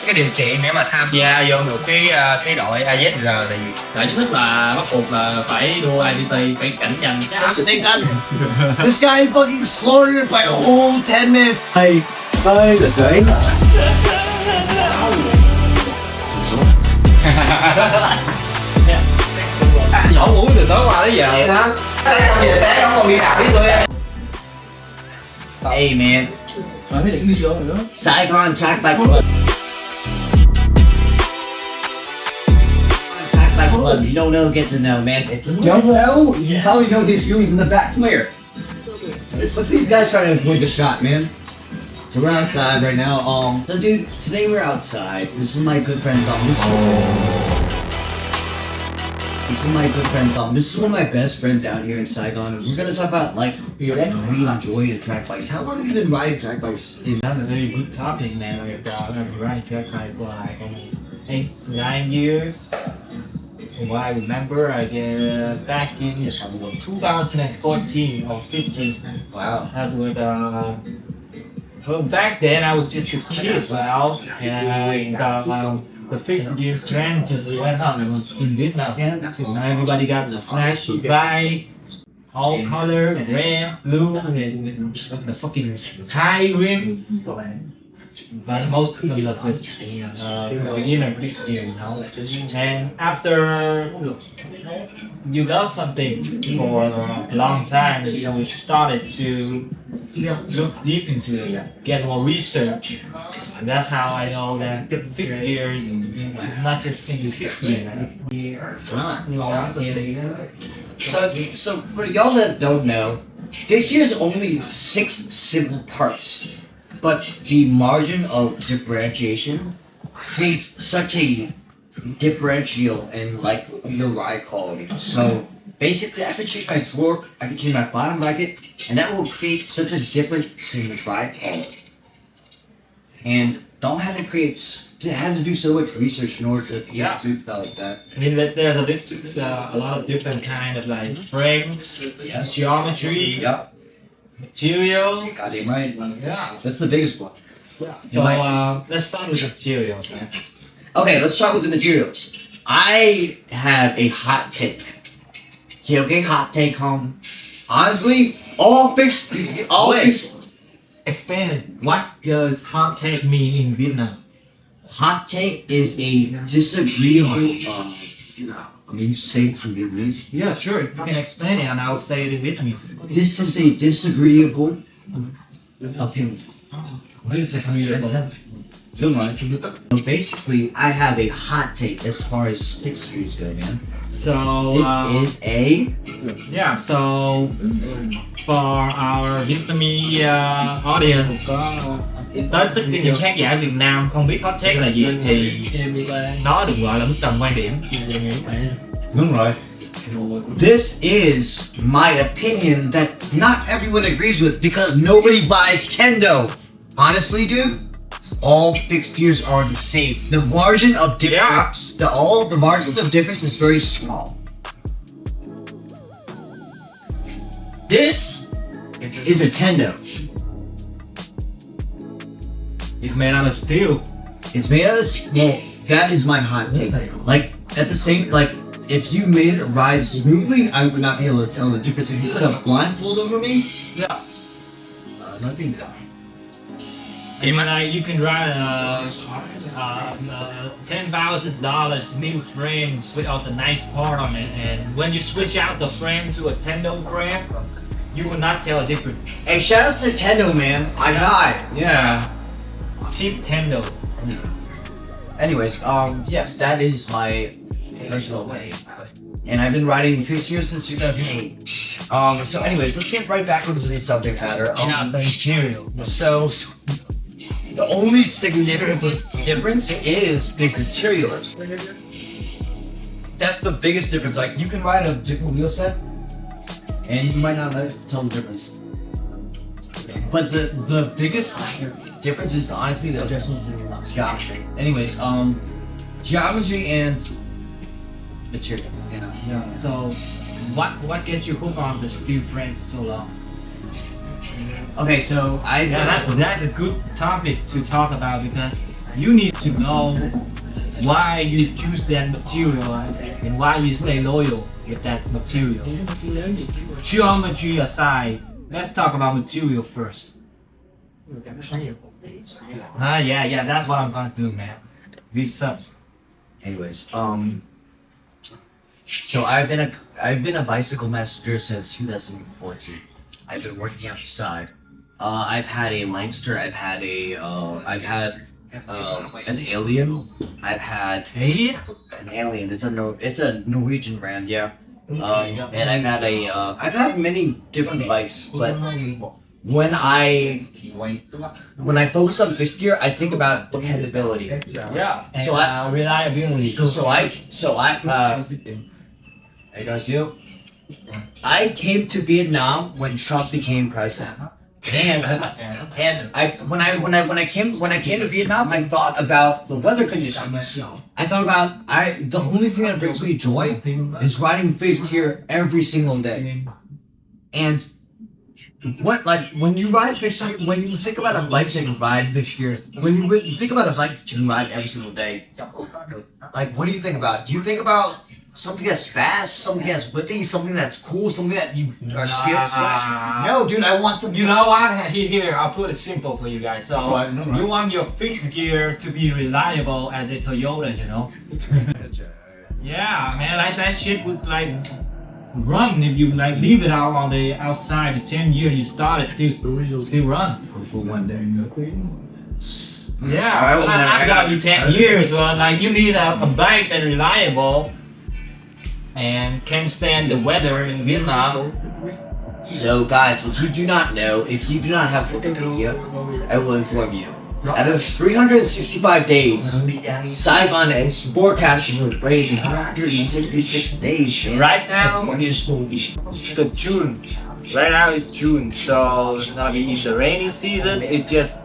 cái điều kiện để mà tham gia vô được cái đội AZR là gì? Tại chính thức là bắt buộc là phải đua IDT, phải cạnh tranh. Saigon. This guy fucking slaughtered by a whole 10 minutes. Hey, được đấy. Nhỏ uống từ tối qua tới giờ hả? Sáng không còn đi học với tôi. Hey man. Mới định đi vô nữa. Saigon track by club. Track by club. You don't know, get to know, man. If you don't know, you probably know these goons in the back. Come here. Look, these guys trying to avoid the shot, man. So we're outside right now. So dude, today we're outside. This is my good friend Tom. This is my good friend Tom. This is one of my best friends out here in Saigon. We're gonna talk about life. We really enjoy the track bikes. How long have you been riding track bikes? That's a very good topic, man. I've been riding track bike for like 8-9 years. From what I remember, I get back in 2014 or 15. Wow. That's with well, back then I was just a kid as well, and the fixed gear trend just went on in Vietnam. So now everybody got the flashy bike, all colors, red, blue, and the fucking high rim. But most people are just beginner fixed gear, you know. And after you love something for a long time, we started to look deep into it, get more research. And that's how I know that fixed gear is not just single fixed gear. So for y'all that don't know, fixed gear is only 6 simple parts. But the margin of differentiation creates such a differential in like your ride quality. So basically I could change my fork, I could change my bottom bracket, and that will create such a difference in the ride quality. And don't have to do so much research in order to do stuff like that. I mean, there's a lot of different kind of like frames, geometry. Yep. Material. Goddamn right. Yeah. That's the biggest one. Yeah. So let's start with the materials, man. Okay, let's start with the materials. I have a hot take. Okay, hot take home. Honestly, all fixed. Explain it. What does hot take mean in Vietnam? Hot take is a disagreeable. I mean, you say it in Vietnamese. Yeah, sure. You can explain it, and I'll say it in Vietnamese. This is a disagreeable opinion. Disagreeable. Too much. So basically, I have a hot take as far as fixed gears go, man. So this is a. Yeah. So for our Vietnamese audience, tất cả những khán giả Việt Nam không biết hot take là gì thì nó được gọi là bất đồng quan điểm. Đúng rồi. This is my opinion that not everyone agrees with because nobody buys Kendo. Honestly, dude, all fixed gears are the same. The margin of difference, the margin of difference is very small. This is a Tendo. It's made out of steel. It's made out of well, that is my hot take. Like at the same if you made it ride smoothly, I would not be able to tell the difference. If you put a blindfold over me, nothing. I mean, you can ride $10,000 smooth frames without a nice part on it, and when you switch out the frame to a Tendo frame, you will not tell a difference. Hey, shout out to Tendo, man. I got it. Yeah. Cheap Tendo. Anyways, yes, that is my personal opinion. And I've been riding fixed gears since 2008. So anyways, let's get right back into the subject matter. The material. So, the only significant difference is the materials. That's the biggest difference. Like, you can ride a different wheel set, and you might not tell the difference. But the biggest difference is honestly the adjustments in geometry. Anyways, geometry and material. Yeah. So, what gets you hooked on the steel frame for so long? Okay, so that's a good topic to talk about because you need to know why you choose that material and why you stay loyal with that material. Geometry aside, let's talk about material first. Yeah, that's what I'm gonna do, man. This up. Anyways, so I've been a bicycle messenger since 2014. I've been working out the side. I've had a Lancaster. I've had an Alien. I've had an Alien. It's a Norwegian brand, yeah. And I've had many different bikes, but when I focus on fixed gear, I think about dependability. Yeah. So reliability. Hey guys, I came to Vietnam when Trump became president. And when I came to Vietnam, I thought about the weather conditions. I thought about the only thing that brings me joy is riding fixed gear every single day. And when you ride fixed gear, when you think about a bike that you ride fixed gear, when you think about a bike that you ride every single day, like what do you think about? Do you think about something that's fast, something that's whippy, something that's cool, something that you are scared to scratch? No, dude, I want something. You know what? Here, I'll put it simple for you guys. So, you want your fixed gear to be reliable as a Toyota, you know? Yeah, man, like that shit would like run if you like leave it out on the outside. The 10 years you start, it still run For one day. Yeah, I've got you 10 years. Well, like you need a bike that's reliable and can stand the weather in Vietnam. So guys, if you do not have Wikipedia, I will inform you. Out of 365 days, Saigon is forecasting rain 366 days. Right now is the June. Right now it's June, so it's gonna be in the rainy season. It just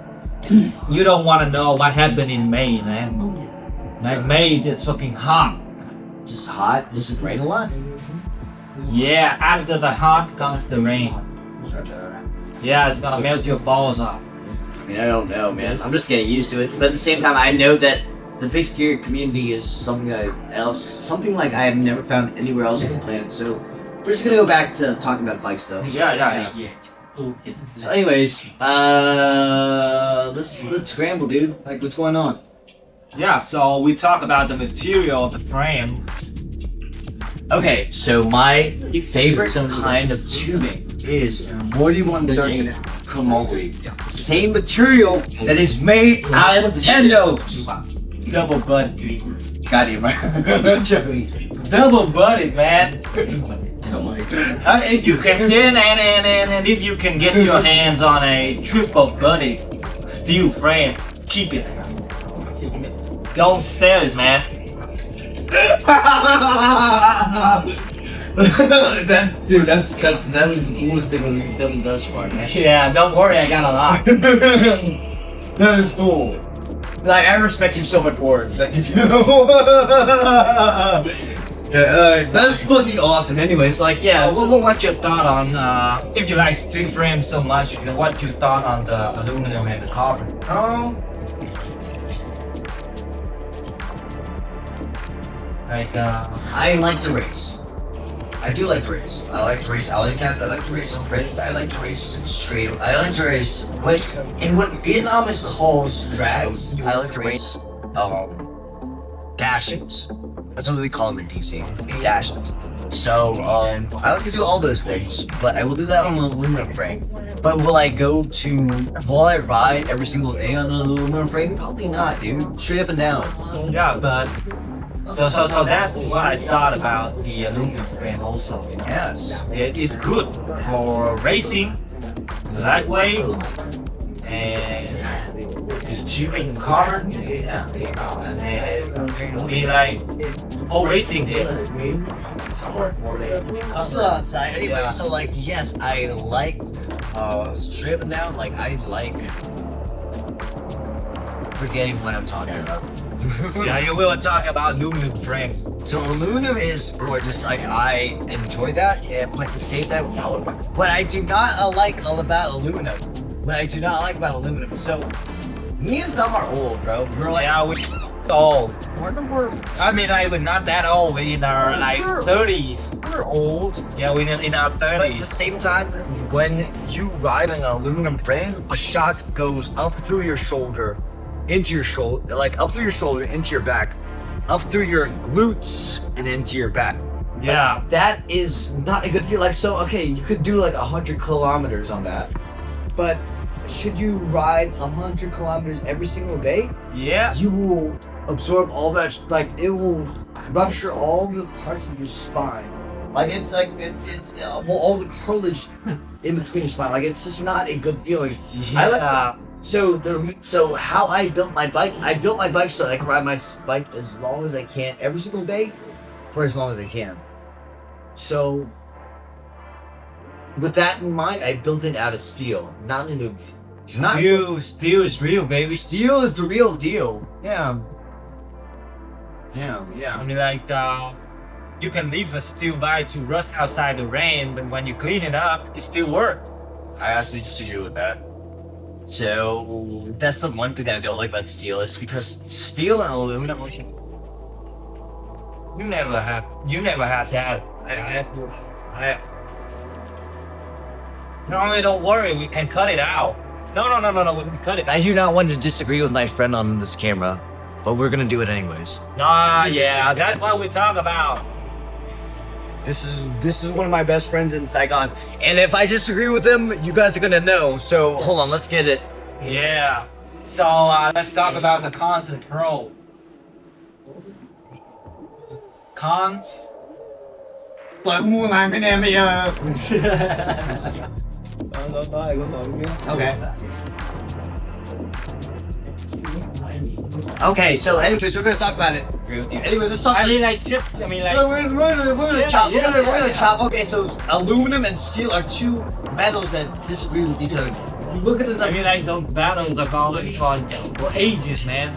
you don't want to know what happened in May, man. Like May is just fucking hot. It's just hot. Does it rain a lot? Yeah, after the hot comes the rain. Yeah, it's gonna melt your balls off. I mean, I don't know, man. I'm just getting used to it. But at the same time, I know that the fixed gear community is something like I have never found anywhere else on the planet. So we're just gonna go back to talking about bikes, though. Yeah. So, anyways, let's scramble, dude. Like, what's going on? Yeah, so we talk about the material of the frame. Okay, so my favorite kind of tubing is 4130 chromoly. Same material that is made out of Nintendo. Double buddy. Got him, right? Double buddy, man. If you can and if you can get your hands on a triple buddy steel frame, keep it. Don't sell it, man. That was the coolest thing when we filmed thus far, man. Yeah, don't worry, I got a lot. That is cool. Like, I respect you so much for it. That's fucking awesome. Anyways, like, yeah. So what's your thought on if you like steel frame so much? What's your thought on the aluminum and the carbon? I like to race. I do like to race. I like to race alley cats. I like to race some friends. I like to race straight. I like to race what Vietnamese calls drags. I like to race dashings. That's what we call them in DC. Dashings. So I like to do all those things, but I will do that on an aluminum frame. But will I ride every single day on an aluminum frame? Probably not, dude. Straight up and down. Yeah, but so that's what I thought about the aluminum frame also. Yes. It is good for racing, lightweight, and it's cheap in carbon. Yeah. And be like all racing here. I'm still outside anyway, so like, yes, I like straight up and down. Like, I like forgetting what I'm talking about. Yeah, you will talk about aluminum frames. So aluminum is gorgeous. Like, I enjoy that, but at the same time, what I do not like about aluminum. So Me and Thumb are old, bro. We're like, Yeah, we're old. we're I mean, like, we're not that old. We're in our like 30s. we're old. Yeah, we're in our But at the 30s. same time, when you ride an aluminum frame, the shock goes up through your shoulder, into your shoulder, like up through your shoulder, into your back, up through your glutes, and into your back. Yeah. That is not a good feel. Like, so, okay, you could do like 100 kilometers on that, but should you ride 100 kilometers every single day? Yeah. You will absorb all that, like, it will rupture all the parts of your spine. Like, it's well, all the cartilage in between your spine. Like, it's just not a good feeling. I like to, so how I built my bike so that I can ride my bike as long as I can every single day for as long as I can. So with that in mind, I built it out of steel, not aluminum. It's not Steel is real, baby. steel is the real deal. Yeah. I mean, like, you can leave a steel bike to rust outside the rain, but when you clean it up, it still works. I actually disagree with that. So that's the one thing that I don't like about steel is because steel and aluminum. You never have that. No, don't worry, we can cut it out. No, we can cut it out. I do not want to disagree with my friend on this camera, but we're gonna do it anyways. Nah, yeah, that's what we talk about. This is one of my best friends in Saigon, and if I disagree with him, you guys are gonna know. So hold on, let's get it. Yeah. So let's talk about the cons and pros. Cons. Okay. Okay, so anyways, we're gonna talk about it. Anyways, let's talk. We're We're gonna chop. Yeah, We're gonna chop. Okay, so aluminum and steel are two metals that disagree with each other. You look at this. those battles are going on for ages, man.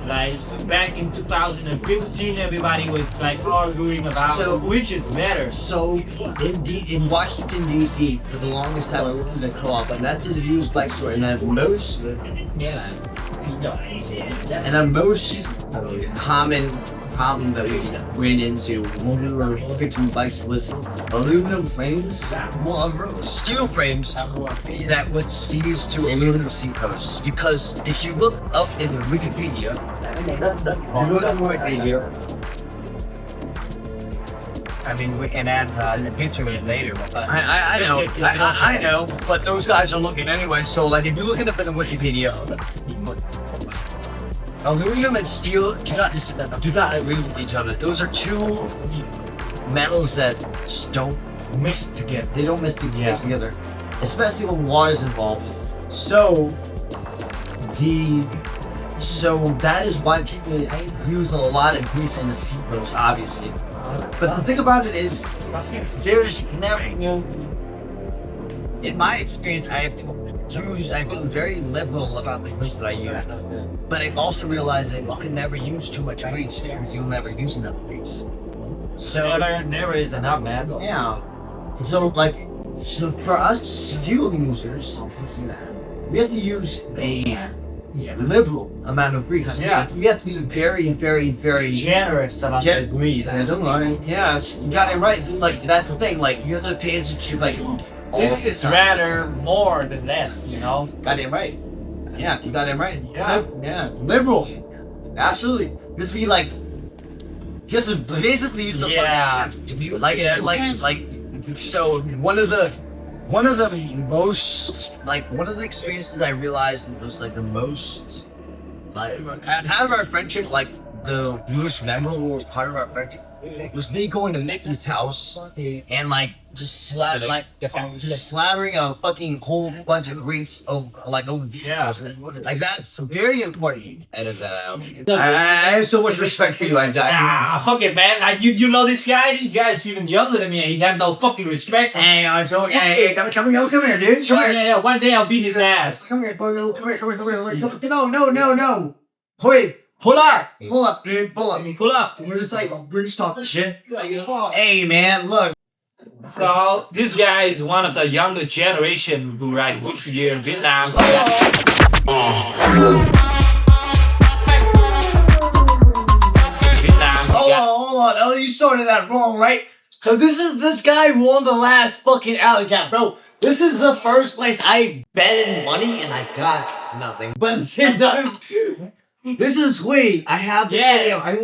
Like back in 2015, everybody was like arguing about which is better. So in Washington D.C. for the longest time I worked in a co-op, and that's just a used bike store, and the most common problem that we ran into when we were fixing bikes was aluminum frames, steel frames that would seize to aluminum seat posts. Because if you look up in Wikipedia, I mean, we can add the picture of it later. But I know, but those guys are looking anyway. So like, if you look it up in the Wikipedia, aluminum and steel do not agree with each other. Those are two metals that just don't mixed together. They don't mix together, especially when water's involved. So that is why people use a lot of grease on the seat posts, obviously. But the thing about it is, there's never, in my experience, I've been very liberal about the grease that I use. But I've also realized that you can never use too much grease because you'll never use enough grease. So never is enough, man. yeah. So for us steel users, we have to use a liberal amount of grease. Yeah. We have to be very, very, very Generous about the grease. Don't worry. Yeah, you got it right. Like that's the thing. Like you have to pay attention to like It's rather more than less, you know. Got it right. Yeah, you got it right. Yeah. Liberal. Absolutely. Just be like, just basically use the So one of the experiences I realized was like the most out of our friendship, like the most memorable part of our friendship was me going to Nikki's house and like just slathering a fucking whole bunch of grease over like that's very important. Edit that out. I have so much respect for you. Fuck it, man. You know this guy? This guy's even younger than me. He got no fucking respect. Hey, come here, dude. Yeah. One day I'll beat his ass. Come here. No. Wait. Pull up, Dude. Pull up. We're just talking shit. Hey, man, look. So this guy is one of the younger generation who ride FixedGear in Vietnam. on. Oh, you started that wrong, right? So this guy won the last fucking alley cat, bro. This is the first place I betted money and I got nothing. But at the same time, this is sweet. I have the video. I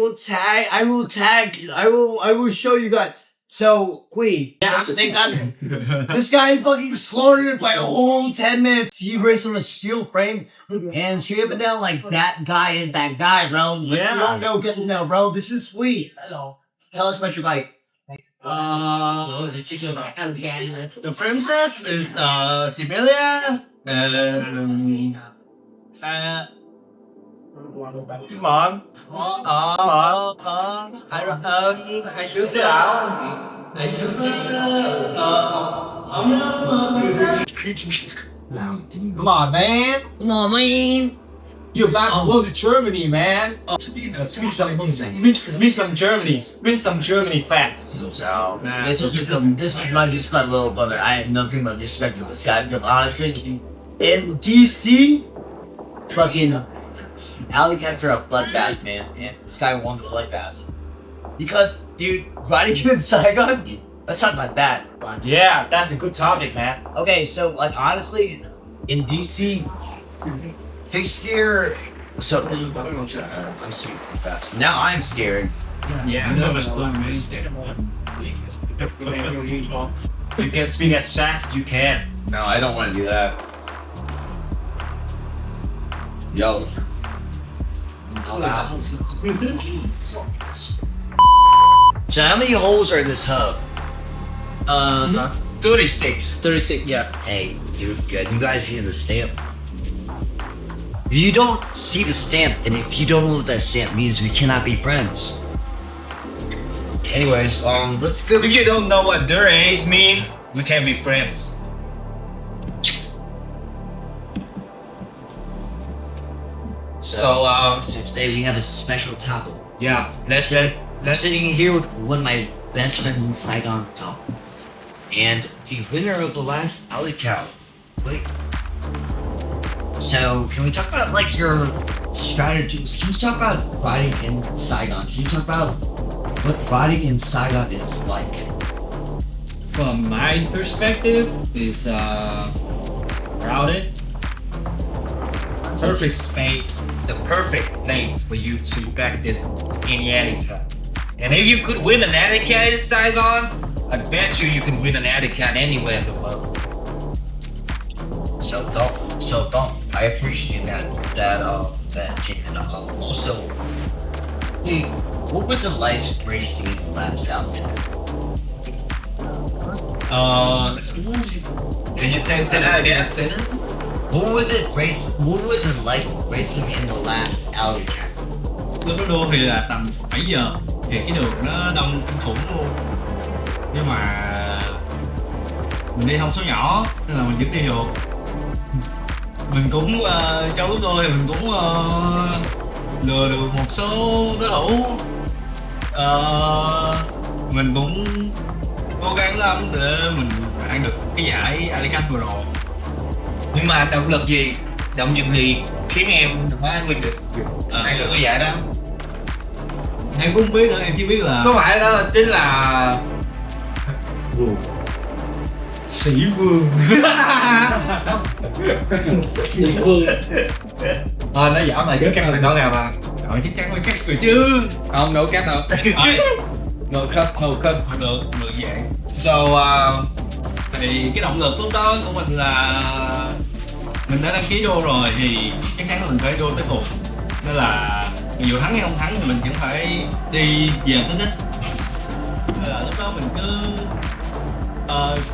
will show you guys. So, Queen, at the same time, this guy fucking slaughtered by a whole 10 minutes. He raced on a steel frame and straight up and down like that guy, bro. Yeah. You don't know, get to know, bro. This is sweet. Hello. Tell us about your bike. The frame size is similar. Mom. I use it out. I use Come on, man. Come on, man. You're back home to Germany, man. Speak some Germany. Speak some Germany facts. So, this is my little brother. I have nothing but respect for this guy because honestly, in DC, fucking alley cats are a bloodbath, man. And this guy wants a bloodbath. Because, dude, riding in Saigon, let's talk about that. Yeah, that's a good topic, man. Okay, so, like, honestly, in DC, fixed gear. So, I'm super fast. Now I'm scared. Yeah, you can speak as fast as you can. No, I don't want to do that. Yo. So how many holes are in this hub? 36. 36, yeah. Hey, dude, good. You guys see the stamp? If you don't see the stamp, and if you don't know what that stamp means, we cannot be friends. Anyways, let's go. If you don't know what there is mean, we can be friends. So today we have a special topic. yeah, let's I'm sitting here with one of my best friends in Saigon, Tom, and the winner of the last alley cow. Wait. So, can we talk about like your strategies? Can you talk about riding in Saigon? Can you talk about what riding in Saigon is like? From my perspective, is crowded. Perfect space, the perfect place for you to practice any alley cat. And if you could win an alley cat in Saigon, I bet you can win an alley cat anywhere in the world. So don't. I appreciate that opinion. Also, hey, what was it like racing in the last alley? Can you say that again? What was it like racing in the last alley cat? Lúc đó đua thì là tầm 7 giờ thì cái đường nó đông kinh khủng luôn, nhưng mà mình đi thông số nhỏ nên là mình vẫn đi được. Mình cũng trong lúc đua thì mình cũng lừa được một số đối thủ. Mình cũng cố gắng lắm để mình ăn được cái giải Alicante vừa rồi. Nhưng mà động lực gì khiến em hóa win được ăn được cái giải đó? Em cũng không biết nữa, em chỉ biết là Có phải đó chính là sĩ vương. Thôi nó giỡn này, cứ cắt được đó nào mà. rồi chắc chắn phải cắt rồi chứ. không đâu cắt đâu. No cut. Được vậy. So thì cái động lực lúc đó của mình là mình đã đăng ký đua rồi thì chắc chắn là mình phải đua tới cùng, nên là dù thắng hay không thắng thì mình vẫn phải đi về tới đích. Nên là lúc đó mình cứ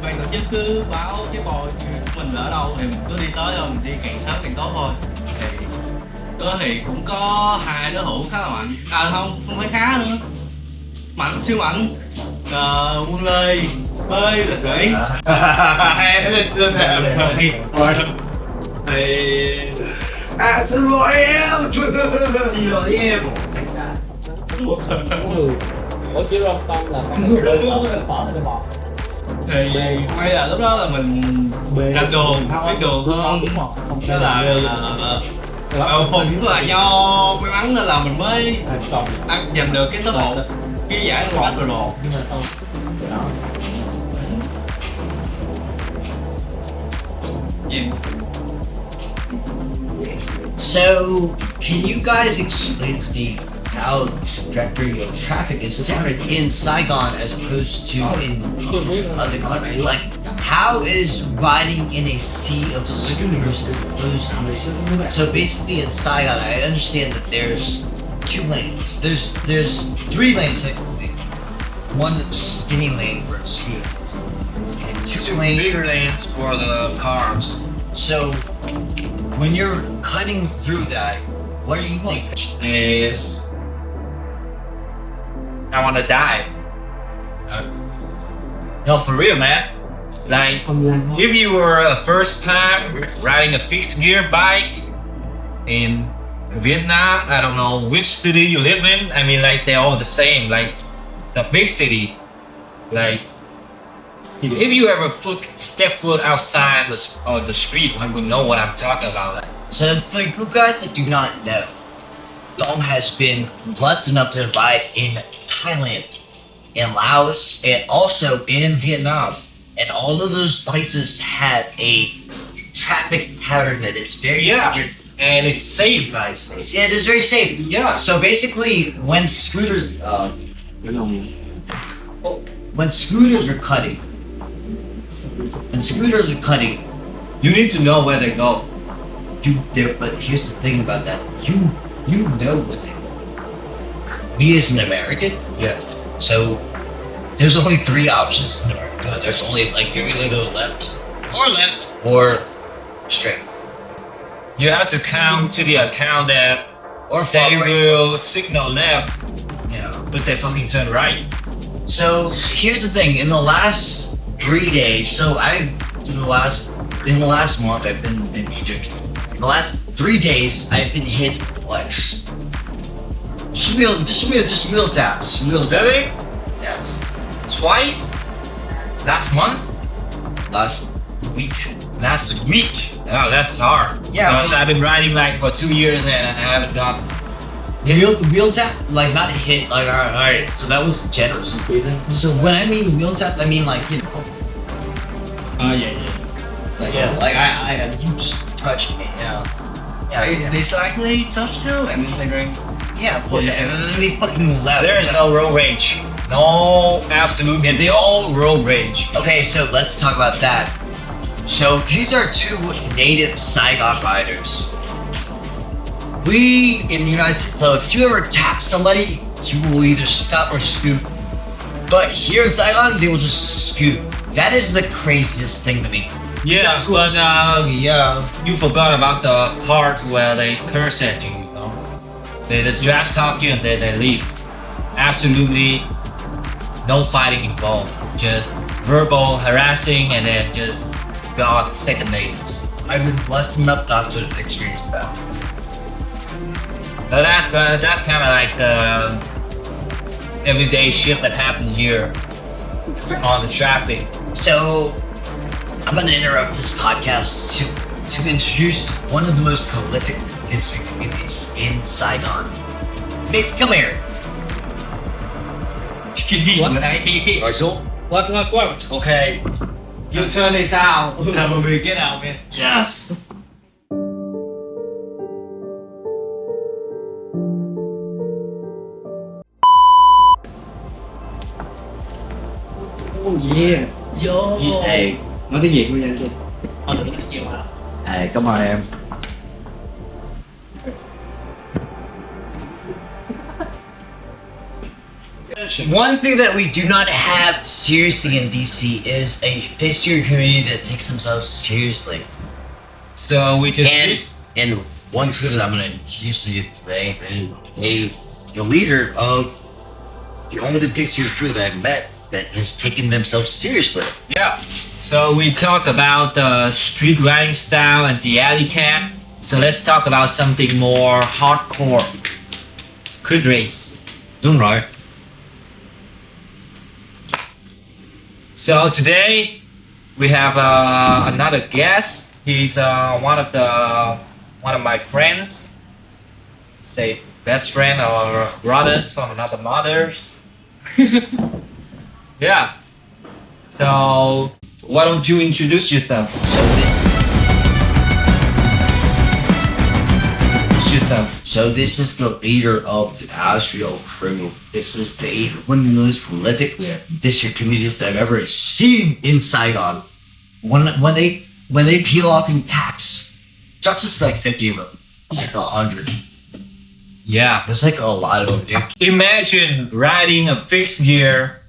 ban tổ chức cứ báo trái bò mình ở đâu thì mình cứ đi tới thôi, mình đi càng sớm càng tốt thôi. Thì đó thì cũng có hai đối thủ khá là mạnh, không phải khá nữa, mạnh, siêu mạnh. Quân Lê với Lịch Nguyễn. Xin lỗi em. Xin lỗi em. Thì may là lúc đó là mình rành đường, biết đường hơn, đó là phần cũng là do may mắn nên là mình mới giành được cái top 1. cái giải ngọt rồi đồ. Nhưng mà không. Đó. So, can you guys explain to me how the trajectory of traffic is different in Saigon as opposed to in other countries? Like, how is riding in a sea of scooters as opposed to... So basically in Saigon, I understand that there's 2 lanes. There's 3 lanes technically. One skinny lane for scooters. And 2 bigger lanes for the cars. So, when you're cutting through that, what do you think? Is I wanna die. No, for real, man. Like, if you were a first time riding a fixed gear bike in Vietnam, I don't know which city you live in. I mean, like, they're all the same. Like, the big city, like, if you ever step foot outside the street, you will know what I'm talking about. So, for you guys that do not know, Dom has been blessed enough to ride in Thailand, in Laos, and also in Vietnam. And all of those places have a traffic pattern that is very different. And it's safe. Nice. Yeah, it is very safe. Yeah. So basically, when scooters are cutting, you need to know where they go. But here's the thing about that: you know where they go. Me as an American, Yes. so there's only 3 options in America. There's only like you're gonna go left or straight. You have to count to the account that Or far they right. will signal left, Yeah. but they fucking turn right. So here's the thing: in the last 3 days, so in the last month I've been in Egypt. In the last 3 days, I've been hit twice. Just wheel tap. Really? Yes. Twice? Last month? Last week. Last week? Oh, that's hard. Yeah, Because I've been riding like for 2 years and I haven't got. Wheel tap, like not hit, like alright. So that was generous. So when I mean wheel tap, I mean like Yeah. like Yeah. like I you just touched me. Yeah. They slightly touch you and then they're going. Yeah. But they fucking left. There is no road rage. No absolute, no road rage. Okay, so let's talk about that. So these are 2 native Saigon riders. We in the United States, so if you ever tap somebody, you will either stop or scoot. But here in Saigon, they will just scoot. That is the craziest thing to me. Yeah, but Yeah. you forgot about the part where they curse at you, you know? They just trash talk you and then they leave. Absolutely no fighting involved. Just verbal harassing and then just got second natures. I've been blessed enough not to experience that. But that's kind of like the everyday shit that happens here on the traffic. So I'm gonna interrupt this podcast to introduce one of the most prolific history communities in Saigon. Vic, come here. What? Okay. You turn this out. So we get out, man. Yes. Oh yeah. Yo. Hey, Nói tiếng Việt luôn nha chị. hey, come on, em. One thing that we do not have seriously in DC is a fixture community that takes themselves seriously. So we just And one crew that I'm going to introduce to you today is the leader of the only fixture crew that I've met that has taken themselves seriously. yeah. So we talk about the street riding style and the alley cat. So let's talk about something more hardcore. Crit race. Đúng rồi. So today we have another guest. He's one of my friends, say best friend or brothers from another mothers. Yeah. So why don't you introduce yourself? So this is the leader of the Astrial crew. This is one of the most prolific district communities I've ever seen in Saigon. When they peel off in packs, it's not just like 50 of them, it's like 100. Yeah. There's like a lot of them. Imagine riding a fixed gear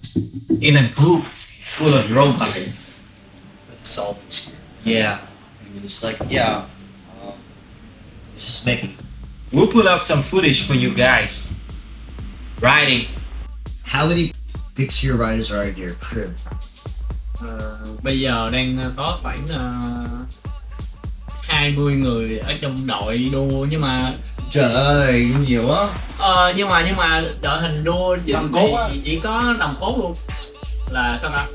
in a group full of road bikes. Selfish. Yeah. It's like, it's just making. We'll put up some footage for you guys. Riding. How many fixed gear riders are in your crew? Bây giờ đang có khoảng 20 người ở trong đội đua, nhưng mà Trời ơi, nhiều á. nhưng mà đội hình đua chỉ có nòng cốt luôn là sao ta,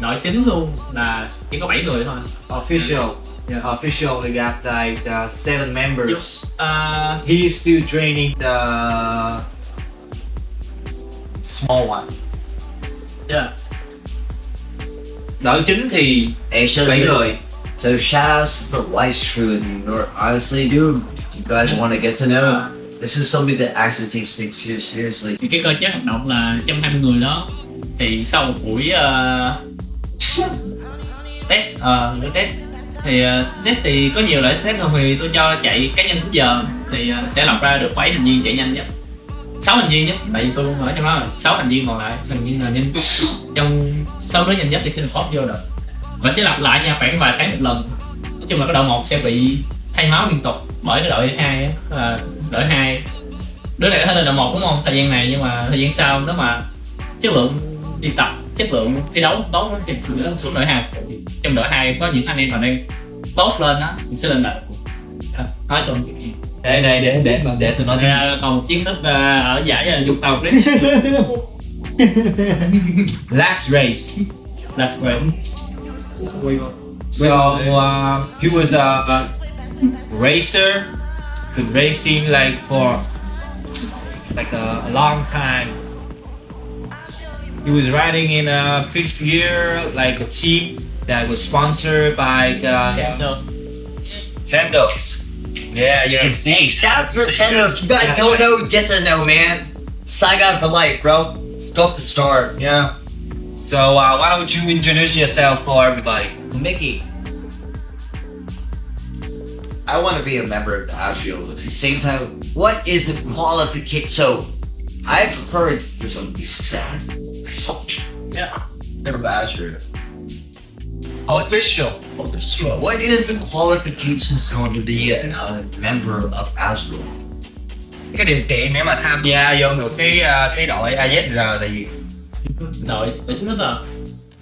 đội chính luôn là chỉ có 7 người thôi. Official. Yeah. Official, we got like 7 members. Uh, He's still training the small one. yeah. Đội chính thì Hey, 7 người. So shout out to the Weiss crew in New York. Honestly, dude, you guys want to get to know. This is something that actually takes things seriously. Thì cái cơ chế hoạt động là 120 người đó, thì sau một buổi test thì có nhiều loại test rồi, thì tôi cho chạy cá nhân đến giờ thì sẽ lọc ra được 7 thành viên chạy nhanh nhất, 6 thành viên nhất, tại vì tôi không ở trong đó, 6 thành viên còn lại thành viên là nhanh trong 6 đứa nhanh nhất thì sẽ được post vô được, và sẽ lặp lại nha, khoảng vài tháng một lần. Nói chung là cái đội 1 sẽ bị thay máu liên tục bởi cái đội 2 là đội 2 đứa này có thể lên đội 1 đúng không, thời gian này, nhưng mà thời gian sau nếu mà chất lượng đi tập, chất lượng thi đấu tốt thì xuống đội 2. Trong đội 2 có những anh em mà đang tốt lên đó thì sẽ lên đội. Nói chung Để tôi nói tiếng còn một chiến tích ở giải Vũng Tàu đấy. Last race. That's great. So he was a racer, been racing like for like a long time. He was riding in a fixed gear, like a team that was sponsored by Tendos. Yeah, you can see. Hey, shout out to Nintendo. If you guys don't know, get to know, man. Saigon for life, bro. Got the start. Yeah. So why don't you introduce yourself for everybody? Mickey. I want to be a member of the Astrial, but at the same time, what is the qualification? So, I've heard there's going to be 7. Yeah. Never of Astrial. Official. What is the qualifications going to be a member of Astrial? Cái điều kiện để mà tham gia vô được cái đội AZR là gì? Đội chính thức à?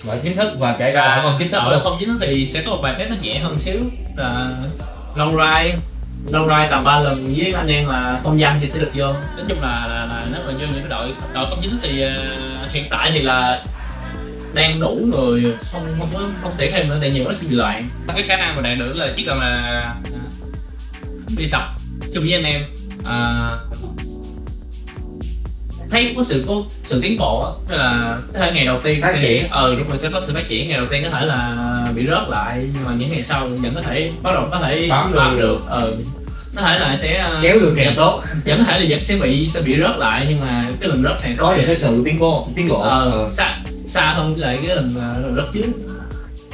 Đội chính thức và kể cả không chính thức. Đội không chính thức thì sẽ có một bài test nó nhẹ hơn xíu, là long ride tầm 3 lần với anh em là không danh thì sẽ được vô. Nói chung là nếu mà vô những cái đội không chính thức thì hiện tại thì là đang đủ người, không tuyển thêm nữa, tại nhiều nó sẽ bị loạn. Cái khả năng mà đạt được là chỉ cần là đi tập chung với anh em, thấy có sự tiến bộ á, tức là có thể ngày đầu tiên phát triển, đúng rồi, sẽ có sự phát triển. Ngày đầu tiên có thể là bị rớt lại, nhưng mà những ngày sau vẫn có thể bắt đầu có thể bám được, có thể là sẽ kéo được càng tốt, vẫn có thể là vẫn sẽ bị rớt lại, nhưng mà cái lần rớt này có được cái sự tiến bộ xa hơn với lại cái lần rớt trước.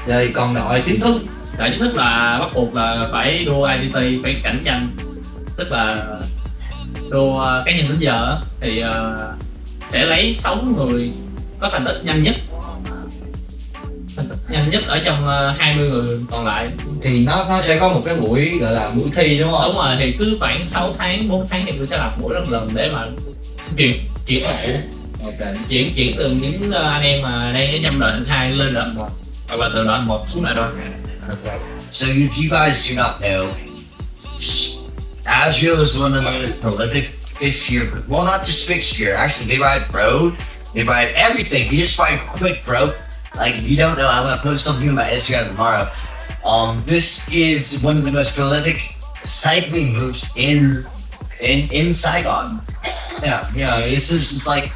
Rồi còn đội chính thức là bắt buộc là phải đua IDT, phải cạnh tranh, tức là đua cá nhân đến giờ thì sẽ lấy 6 người có thành tích nhanh nhất ở trong 20 người còn lại, thì nó sẽ có một cái buổi gọi là buổi thi đúng không? Đúng rồi, thì cứ khoảng 6 tháng 4 tháng thì tôi sẽ làm buổi lần để mà chuyển chuyển từ những anh em mà đang ở trong đội 2 lên đội 1, hoặc là từ đội 1 xuống lại đội. So if you guys do not know, Astrial is one of the prolific fixed gear. Well, not just fixed gear. Actually, they ride road. They ride everything. They just ride quick, bro. Like, if you don't know, I'm gonna post something on my Instagram tomorrow. This is one of the most prolific cycling groups in Saigon. Yeah. It's just like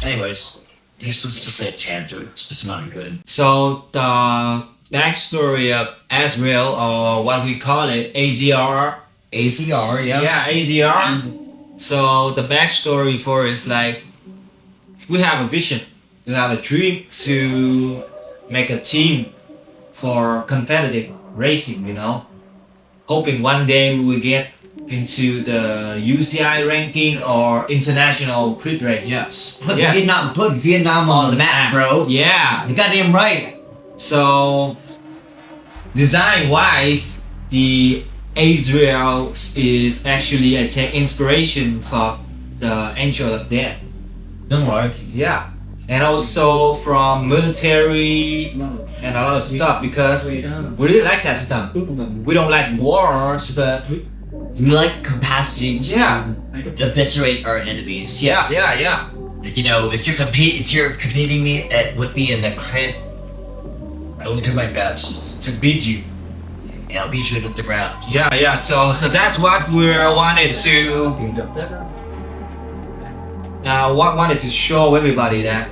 anyways, this was just a tangent. It's just not good. So the backstory of Astrial, or what we call it, AZR. AZR, yeah. Yeah, AZR. So the backstory for it is like we have a vision, we have a dream to make a team for competitive racing, you know. Hoping one day we will get into the UCI ranking or international crit race. Yes. Yeah. Put Vietnam on the map, bro. Yeah. You goddamn right. So design wise, the Astrial is actually a take inspiration for the Angel of Death. Don't worry. Yeah. And also from military and a lot of stuff, because we really like that stuff. We don't like wars, but We like capacity to eviscerate our enemies. Yes. yeah. You know, if you're competing with me in the crit, I will do my best to beat you. And I'll beat you to the ground. Yeah. So that's what we wanted to show everybody, that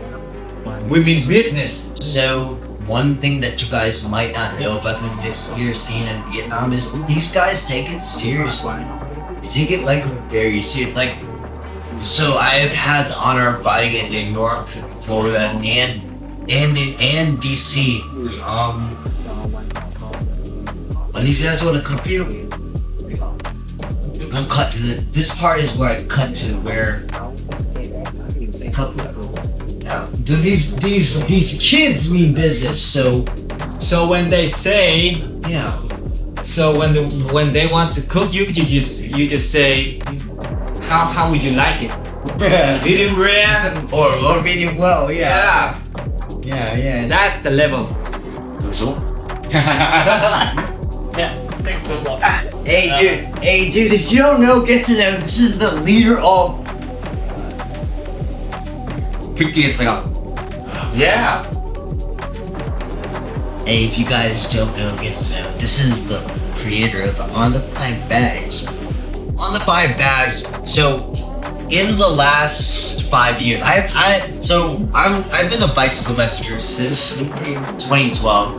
we mean business. So one thing that you guys might not know about the fixed gear scene in Vietnam is these guys take it seriously. They take it like very serious. Like, so I have had the honor of fighting in New York, Florida, and DC. When these guys want to compete, I'll cut to this part is where I cut to where. These kids mean business, So when they say, yeah. so when they want to cook you, you just say, how would you like it? Medium rare or medium well, Yeah, yeah. that's the level. Hey dude, if you don't know, get to know. This is the leader of FixedGear Saigon. Yeah. Hey, if you guys don't know, get to know. This is the creator of the On the 5 bags. On the 5 bags. So, in the last 5 years, I've been a bicycle messenger since 2012,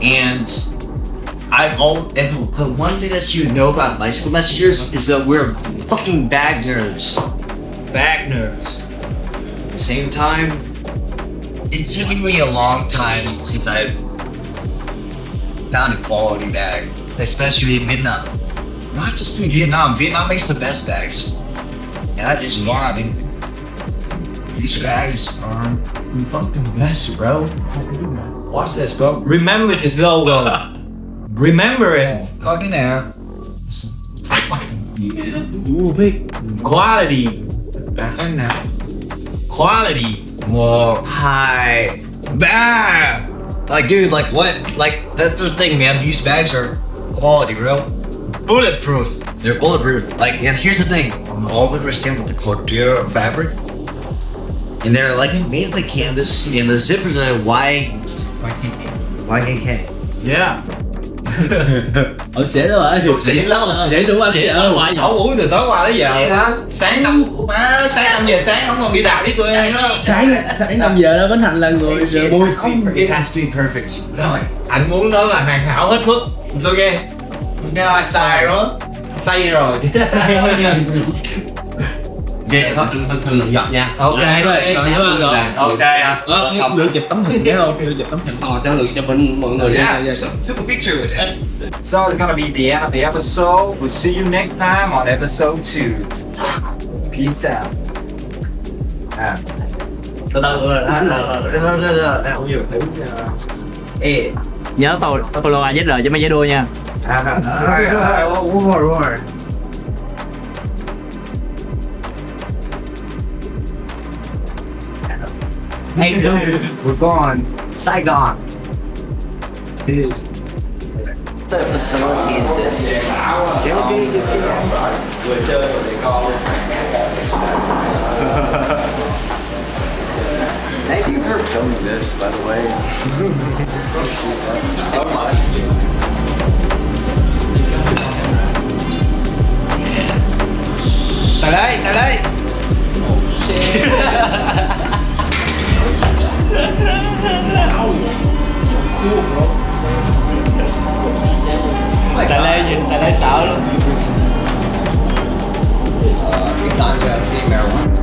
and the one thing that you know about bicycle messengers is that we're fucking bag nerds. Bag nerds. At the same time, it's taken me a long time since I've found a quality bag, especially in Vietnam. Not just in Vietnam. Vietnam makes the best bags. That is why these bags are fucking best, bro. Watch this, bro. Remember this logo. Remember it. Talking now. Quality. Quality. Whoa, hi. Bah! Like, dude, like what? Like, that's the thing, man. These bags are quality, bro. Bulletproof. They're bulletproof. Like, and here's the thing. All the stem with the couture fabric. And they're like made like canvas, and the zippers are YKK. Yeah. Xỉn rồi, được xỉn lắm rồi. Xỉn đúng không? Xỉn ở ngoài Ổ uống từ tối qua tới giờ. Sáng 5 giờ sáng không còn đi đạp với tụi em nữa. Sáng 5 giờ đó Bến Thành là người mua không. It has to be perfect. No, Anh muốn nó là hoàn hảo hết mức. It's okay. now I say, bro. Say rồi. Vậy thôi, tôi lượng giọt nha. Ok. Ok. Không được chụp tấm hình nhé không? Được chụp tấm hình to cho lượng cho bên mọi người nha. Super picture with it. So it's gonna be the end of the episode. We'll see you next time on episode 2. Peace out. Nhớ follow AZR cho mấy giải đua nha. One more. Hey dude, we're going Saigon. It is the facility in this. Thank you for filming this, by the way. Tới đây. Tại Lê nhìn, tại Lê sợ luôn. Cái time to take marijuana.